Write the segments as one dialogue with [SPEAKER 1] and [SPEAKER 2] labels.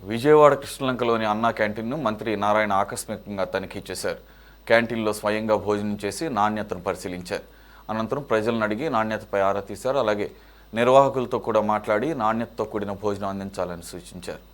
[SPEAKER 1] విజయవాడ కృష్ణలంకలోని అన్నా క్యాంటీన్ను మంత్రి నారాయణ ఆకస్మికంగా తనిఖీ చేశారు. క్యాంటీన్లో స్వయంగా భోజనం చేసి నాణ్యతను పరిశీలించారు. అనంతరం ప్రజలను అడిగి నాణ్యతపై ఆరా తీశారు. అలాగే నిర్వాహకులతో కూడా మాట్లాడి నాణ్యతతో కూడిన భోజనం అందించాలని సూచించారు.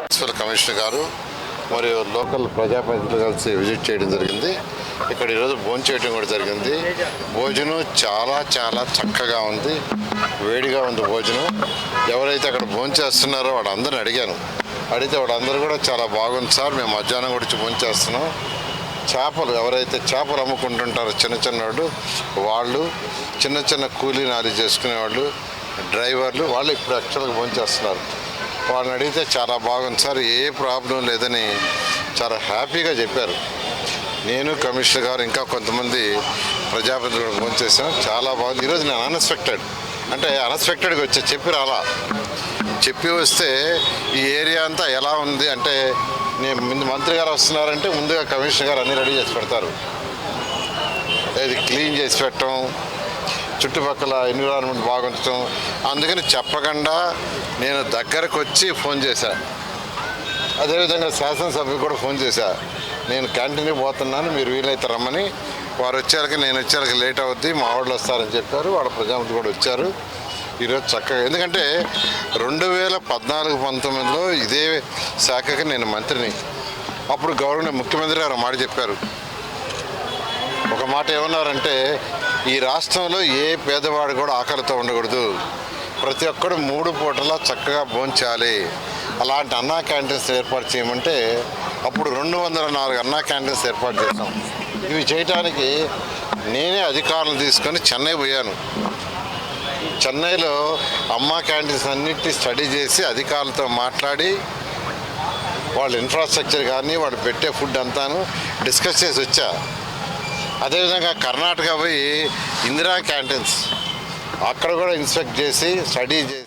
[SPEAKER 2] మున్సిపల్ కమిషనర్ గారు మరియు లోకల్ ప్రజాప్రతినిధులు కలిసి విజిట్ చేయడం జరిగింది. ఇక్కడ ఈరోజు భోజనం చేయడం కూడా జరిగింది. భోజనం చాలా చాలా చక్కగా ఉంది, వేడిగా ఉంది భోజనం. ఎవరైతే అక్కడ భోజనం చేస్తున్నారో వాళ్ళందరిని అడిగితే వాళ్ళందరూ కూడా చాలా బాగుంది సార్, మేము మధ్యాహ్నం కూడా భోజనం చేస్తున్నాం. చేపలు ఎవరైతే చేపలు అమ్ముకుంటుంటారో వాళ్ళు చిన్న చిన్న కూలీ నాలి చేసుకునేవాళ్ళు, డ్రైవర్లు వాళ్ళు ఇప్పుడు యాక్చువల్గా భోజనం చేస్తున్నారు. వాళ్ళని అడిగితే చాలా బాగుంది సార్, ఏ ప్రాబ్లం లేదని చాలా హ్యాపీగా చెప్పారు. నేను కమిషనర్ గారు ఇంకా కొంతమంది ప్రజాప్రతినిధులు కూడా ఫోన్ చేశాను. చాలా బాగుంది. ఈరోజు నేను అన్ఎక్స్పెక్టెడ్గా వచ్చా, చెప్పి వస్తే ఈ ఏరియా అంతా ఎలా ఉంది అంటే, నేను ముందు మంత్రి గారు వస్తున్నారంటే ముందుగా కమిషనర్ గారు అన్నీ రెడీ చేసి పెడతారు. ఇది క్లీన్ చేసి పెట్టడం, చుట్టుపక్కల ఎన్విరాన్మెంట్ బాగుంచడం. అందుకని చెప్పకుండా నేను దగ్గరకు వచ్చి ఫోన్ చేశా. అదేవిధంగా శాసనసభ్యులు కూడా ఫోన్ చేశా, నేను క్యాంటీన్కి పోతున్నాను, మీరు వీలైతే రమ్మని. వారు వచ్చేసరికి నేను వచ్చేసరికి లేట్ అవుద్ది, మా వాళ్ళు వస్తారని చెప్పారు. వాళ్ళ ప్రజాప్రతినిధులు కూడా వచ్చారు ఈరోజు చక్కగా. ఎందుకంటే 2014-19లో ఇదే శాఖకి నేను మంత్రిని. అప్పుడు గవర్నర్ ముఖ్యమంత్రి గారు మాట చెప్పారు. ఒక మాట ఏమన్నారంటే, ఈ రాష్ట్రంలో ఏ పేదవాడు కూడా ఆకలితో ఉండకూడదు, ప్రతి ఒక్కడు 3 పూటలా చక్కగా భోంచాలి, అలాంటి అన్నా క్యాంటీన్స్ ఏర్పాటు చేయమంటే అప్పుడు 204 అన్నా క్యాంటీన్స్ ఏర్పాటు చేశాం. ఇవి చేయడానికి నేనే అధికారులను తీసుకొని చెన్నై పోయాను. చెన్నైలో అమ్మా క్యాంటీన్స్ అన్నింటినీ స్టడీ చేసి అధికారులతో మాట్లాడి వాళ్ళ ఇన్ఫ్రాస్ట్రక్చర్ కానీ వాళ్ళు పెట్టే ఫుడ్ అంతాను డిస్కస్ చేసి వచ్చా. అదేవిధంగా కర్ణాటక పోయి ఇందిరా క్యాంటీన్స్ అక్కడ కూడా ఇన్స్పెక్ట్ చేసి స్టడీ చేసి